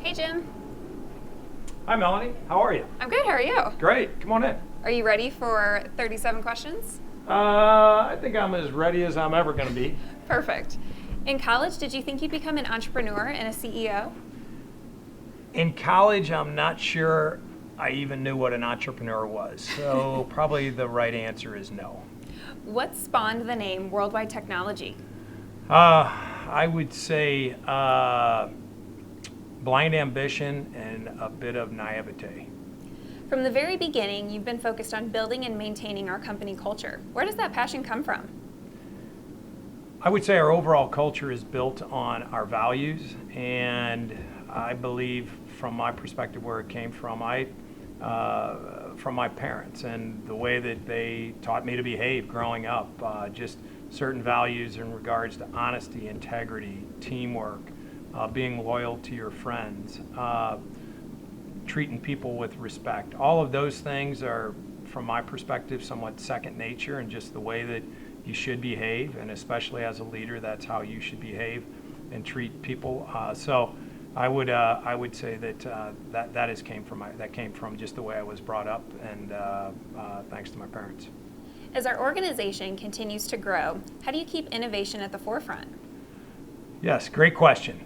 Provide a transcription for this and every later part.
Hey, Jim. Hi, Melanie. How are you? I'm good. How are you? Great. Come on in. Are you ready for 37 questions? I think I'm as ready as I'm ever going to be. Perfect. In college, did you think you'd become an entrepreneur and a CEO? In college, I'm not sure I even knew what an entrepreneur was, so probably the right answer is no. What spawned the name Worldwide Technology? I would say blind ambition and a bit of naivete. From the very beginning, you've been focused on building and maintaining our company culture. Where does that passion come from? I would say our overall culture is built on our values, and I believe, from my perspective, where it came from my parents and the way that they taught me to behave growing up. Just certain values in regards to honesty, integrity, teamwork, being loyal to your friends, treating people with respect. All of those things are, from my perspective, somewhat second nature and just the way that you should behave, and especially as a leader, that's how you should behave and treat people. So I would say that came from just the way I was brought up, and thanks to my parents. As our organization continues to grow, how do you keep innovation at the forefront? Yes, great question.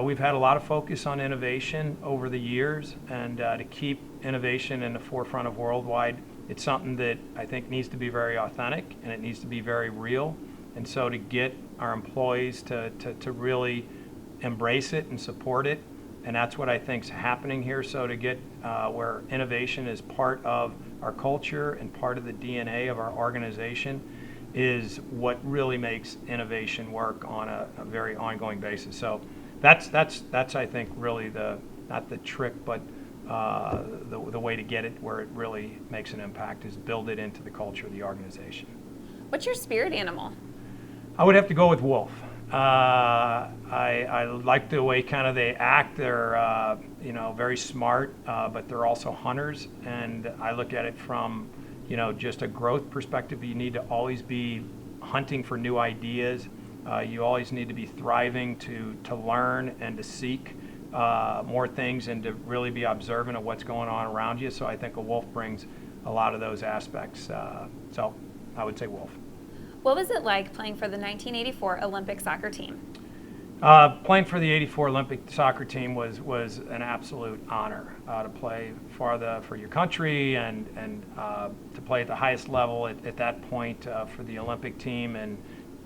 We've had a lot of focus on innovation over the years, and to keep innovation in the forefront of Worldwide, it's something that I think needs to be very authentic and it needs to be very real. And so to get our employees to really embrace it and support it, and that's what I think is happening here. So to get where innovation is part of our culture and part of the DNA of our organization is what really makes innovation work on a very ongoing basis. So that's I think really not the trick, but the way to get it where it really makes an impact is build it into the culture of the organization. What's your spirit animal? I would have to go with wolf. I like the way kind of they act. They're very smart, but they're also hunters, and I look at it from just a growth perspective. You need to always be hunting for new ideas. You always need to be thriving to learn and to seek more things and to really be observant of what's going on around you. So I think a wolf brings a lot of those aspects. So I would say wolf. What was it like playing for the 1984 Olympic soccer team? Playing for the '84 Olympic soccer team was an absolute honor to play for your country and to play at the highest level at that point for the Olympic team, and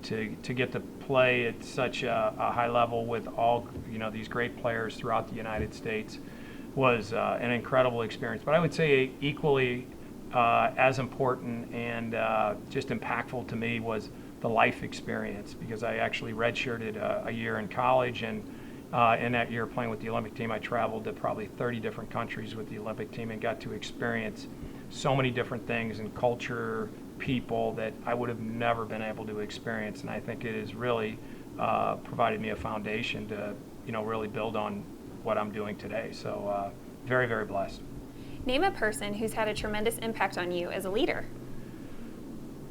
to get to play at such a high level with all these great players throughout the United States was an incredible experience. But I would say equally as important and just impactful to me was the life experience, because I actually redshirted a year in college, and in that year playing with the Olympic team, I traveled to probably 30 different countries with the Olympic team and got to experience so many different things and culture, people that I would have never been able to experience. And I think it has really provided me a foundation to really build on what I'm doing today. So very, very blessed. Name a person who's had a tremendous impact on you as a leader.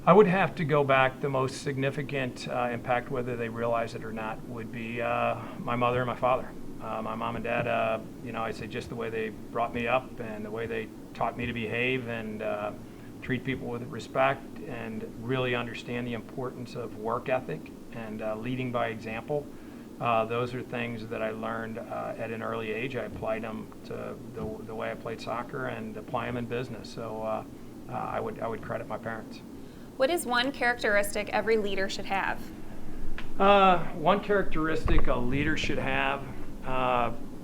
I would have to go back. The most significant impact, whether they realize it or not, would be my mother and my father. My mom and dad, I say just the way they brought me up and the way they taught me to behave and treat people with respect and really understand the importance of work ethic and leading by example. Those are things that I learned at an early age. I applied them to the way I played soccer and apply them in business. So I would credit my parents. What is one characteristic every leader should have? One characteristic a leader should have,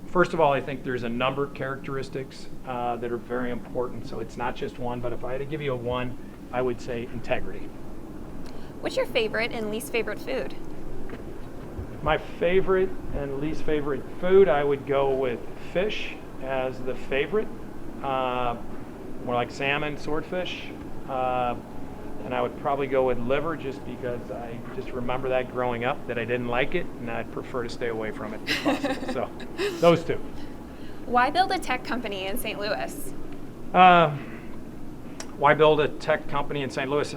first of all, I think there's a number of characteristics that are very important. So it's not just one, but if I had to give you a one, I would say integrity. What's your favorite and least favorite food? My favorite and least favorite food, I would go with fish as the favorite, more like salmon, swordfish. And I would probably go with liver just because I just remember that growing up, that I didn't like it, and I'd prefer to stay away from it if possible. So those two. Why build a tech company in St. Louis? Why build a tech company in St. Louis?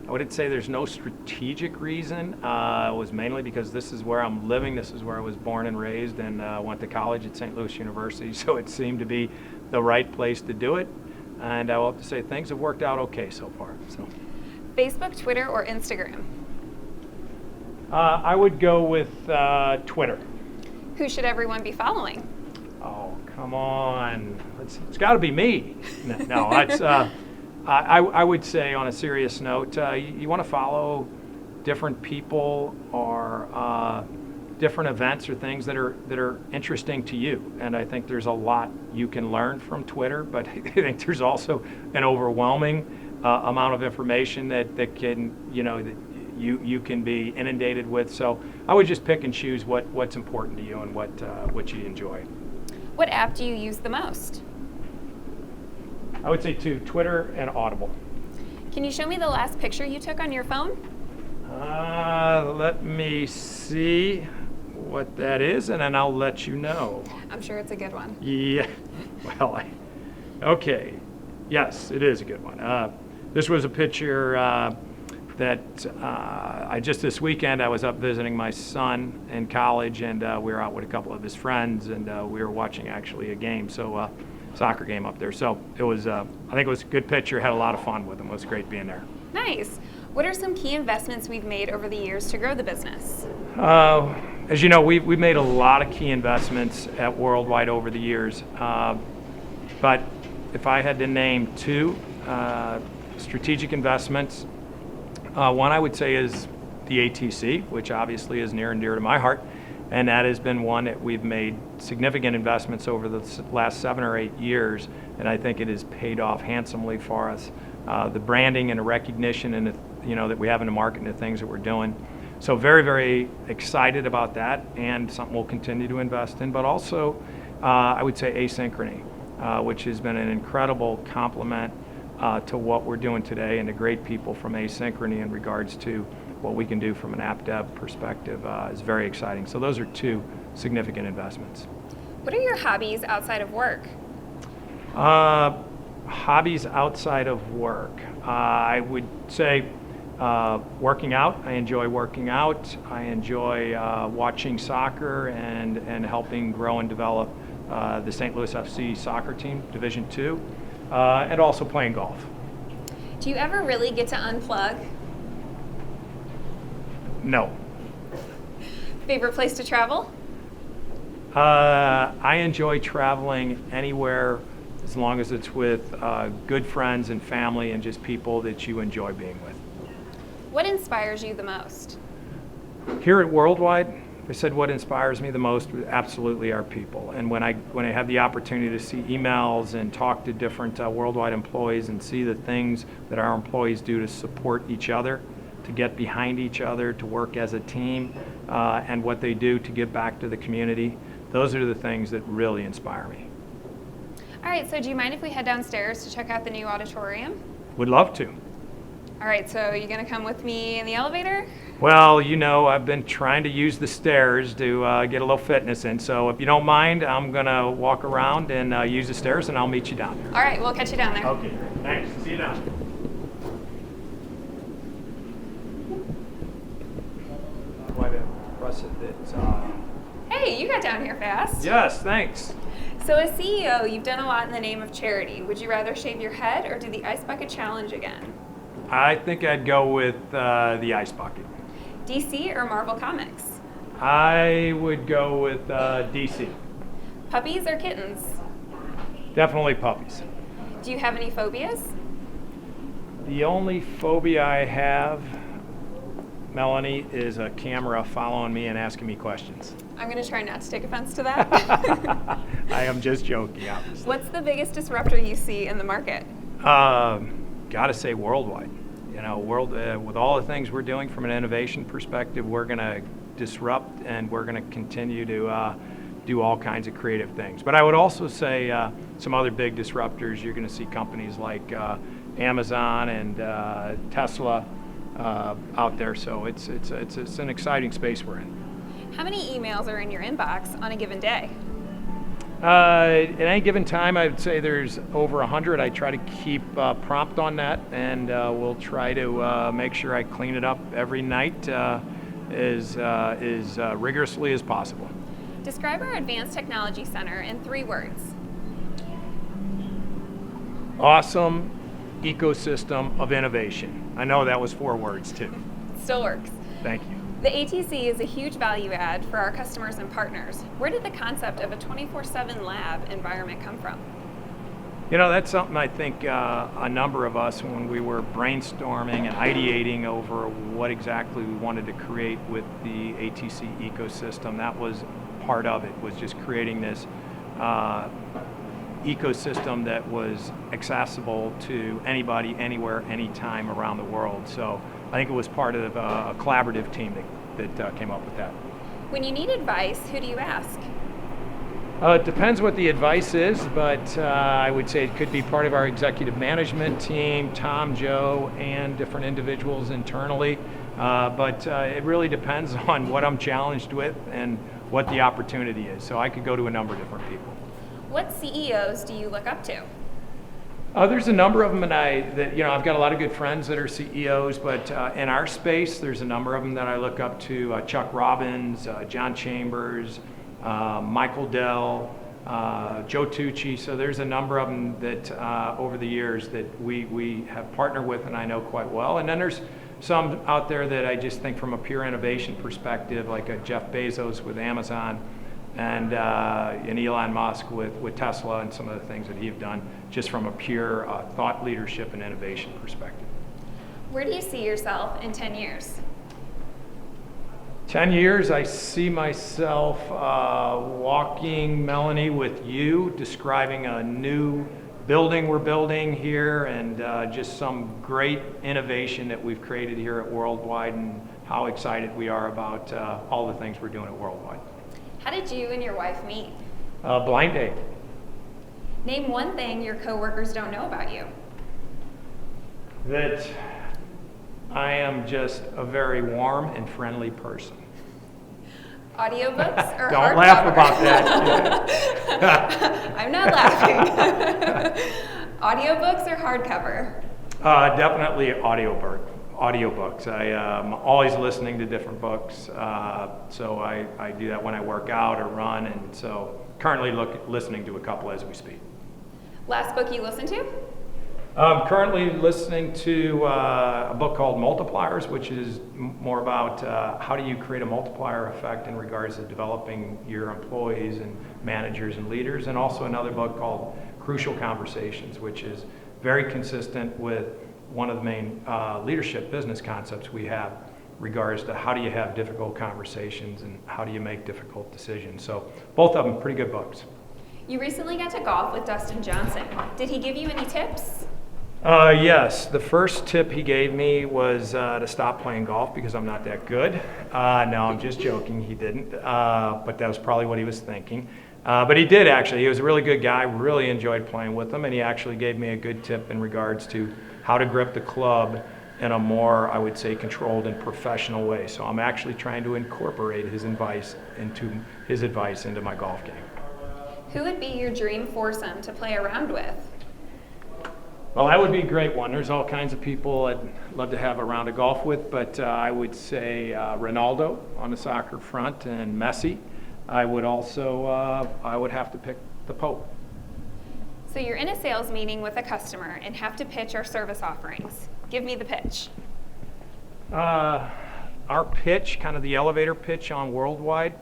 I wouldn't say there's no strategic reason. It was mainly because this is where I'm living. This is where I was born and raised, and went to college at St. Louis University, so it seemed to be the right place to do it. And I will have to say things have worked out okay so far. So, Facebook, Twitter, or Instagram? I would go with Twitter. Who should everyone be following? Oh, come on. It's got to be me. No, it's, I would say on a serious note, you want to follow different people or different events or things that are interesting to you. And I think there's a lot you can learn from Twitter, but I think there's also an overwhelming amount of information that can, that you can be inundated with. So I would just pick and choose what's important to you and what you enjoy. What app do you use the most? I would say Twitter and Audible. Can you show me the last picture you took on your phone? Let me see what that is, and then I'll let you know. I'm sure it's a good one. Yeah, well, okay. Yes, it is a good one. This was a picture that I just this weekend I was up visiting my son in college, and we were out with a couple of his friends, and we were watching actually a game, so soccer game up there. So it was, I think it was a good picture. Had a lot of fun with him. It was great being there. Nice. What are some key investments we've made over the years to grow the business? As you know, we've made a lot of key investments at Worldwide over the years, but if I had to name two strategic investments, one I would say is the ATC, which obviously is near and dear to my heart, and that has been one that we've made significant investments over the last 7 or 8 years, and I think it has paid off handsomely for us. The branding and the recognition and that we have in the market and the things that we're doing. So very, very excited about that, and something we'll continue to invest in. But also, I would say asynchrony, which has been an incredible complement to what we're doing today, and the great people from asynchrony in regards to what we can do from an app dev perspective is very exciting. So those are two significant investments. What are your hobbies outside of work? Hobbies outside of work. I would say working out. I enjoy working out. I enjoy watching soccer and helping grow and develop the St. Louis FC soccer team, Division II, and also playing golf. Do you ever really get to unplug? No. Favorite place to travel? I enjoy traveling anywhere as long as it's with good friends and family and just people that you enjoy being with. What inspires you the most? Here at Worldwide, I said what inspires me the most absolutely are people. And when I have the opportunity to see emails and talk to different Worldwide employees and see the things that our employees do to support each other, to get behind each other, to work as a team, and what they do to give back to the community, those are the things that really inspire me. All right, so do you mind if we head downstairs to check out the new auditorium? Would love to. All right, so you gonna come with me in the elevator? Well, I've been trying to use the stairs to get a little fitness in, so if you don't mind, I'm gonna walk around and use the stairs, and I'll meet you down there. All right, we'll catch you down there. Okay, thanks. See you down there. Quite impressive that. Hey, you got down here fast. Yes, thanks. So as CEO, you've done a lot in the name of charity. Would you rather shave your head or do the Ice Bucket Challenge again? I think I'd go with the Ice Bucket. DC or Marvel Comics? I would go with DC. Puppies or kittens? Definitely puppies. Do you have any phobias? The only phobia I have, Melanie, is a camera following me and asking me questions. I'm going to try not to take offense to that. I am just joking, obviously. What's the biggest disruptor you see in the market? Gotta say Worldwide. With all the things we're doing from an innovation perspective, we're going to disrupt and we're going to continue to do all kinds of creative things. But I would also say some other big disruptors. You're going to see companies like Amazon and Tesla out there. So it's an exciting space we're in. How many emails are in your inbox on a given day? At any given time, I'd say there's over 100. I try to keep prompt on that, and we'll try to make sure I clean it up every night as rigorously as possible. Describe our Advanced Technology Center in 3 words. Awesome ecosystem of innovation. I know that was 4 words too. Still works. Thank you. The ATC is a huge value add for our customers and partners. Where did the concept of a 24/7 lab environment come from? You know, that's something I think a number of us, when we were brainstorming and ideating over what exactly we wanted to create with the ATC ecosystem, that was part of it, was just creating this ecosystem that was accessible to anybody, anywhere, anytime around the world. So I think it was part of a collaborative team that came up with that. When you need advice, who do you ask? It depends what the advice is, but I would say it could be part of our executive management team, Tom, Joe, and different individuals internally. But it really depends on what I'm challenged with and what the opportunity is. So I could go to a number of different people. What CEOs do you look up to? There's a number of them, and I've got a lot of good friends that are CEOs, but in our space, there's a number of them that I look up to: Chuck Robbins, John Chambers, Michael Dell, Joe Tucci. So there's a number of them that over the years that we have partnered with and I know quite well. And then there's some out there that I just think from a pure innovation perspective, like a Jeff Bezos with Amazon, and Elon Musk with Tesla, and some of the things that he's done just from a pure thought leadership and innovation perspective. Where do you see yourself in 10 years? 10 years, I see myself walking, Melanie, with you, describing a new building we're building here, and just some great innovation that we've created here at Worldwide, and how excited we are about all the things we're doing at Worldwide. How did you and your wife meet? Blind date. Name one thing your coworkers don't know about you. That I am just a very warm and friendly person. Audiobooks or Don't hardcover? laugh about that. I'm not laughing. Audiobooks or hardcover? Definitely audiobooks. I am always listening to different books, so I do that when I work out or run, and so currently listening to a couple as we speak. Last book you listened to? I'm currently listening to a book called Multipliers, which is more about how do you create a multiplier effect in regards to developing your employees and managers and leaders, and also another book called Crucial Conversations, which is very consistent with one of the main leadership business concepts we have regards to how do you have difficult conversations and how do you make difficult decisions. So both of them pretty good books. You recently got to golf with Dustin Johnson. Did he give you any tips? Yes, the first tip he gave me was to stop playing golf because I'm not that good. No, I'm just joking, he didn't, but that was probably what he was thinking. But he did actually, he was a really good guy, really enjoyed playing with him, and he actually gave me a good tip in regards to how to grip the club in a more, I would say, controlled and professional way. So I'm actually trying to incorporate his advice into my golf game. Who would be your dream foursome to play around with? Well, that would be a great one. There's all kinds of people I'd love to have a round of golf with, but I would say Ronaldo on the soccer front and Messi. I would also, I would have to pick the Pope. So you're in a sales meeting with a customer and have to pitch our service offerings. Give me the pitch. Our pitch, kind of the elevator pitch on Worldwide,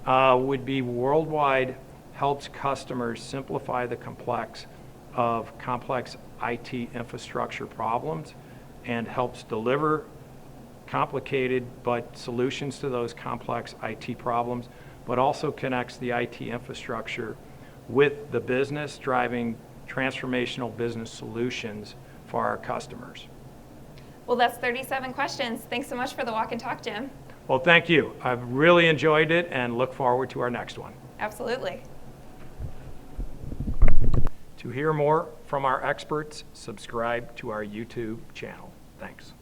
would be Worldwide helps customers simplify the complex IT infrastructure problems and helps deliver complicated but solutions to those complex IT problems, but also connects the IT infrastructure with the business, driving transformational business solutions for our customers. Well, that's 37 questions. Thanks so much for the walk and talk, Jim. Well, thank you. I've really enjoyed it and look forward to our next one. Absolutely. To hear more from our experts, subscribe to our YouTube channel. Thanks.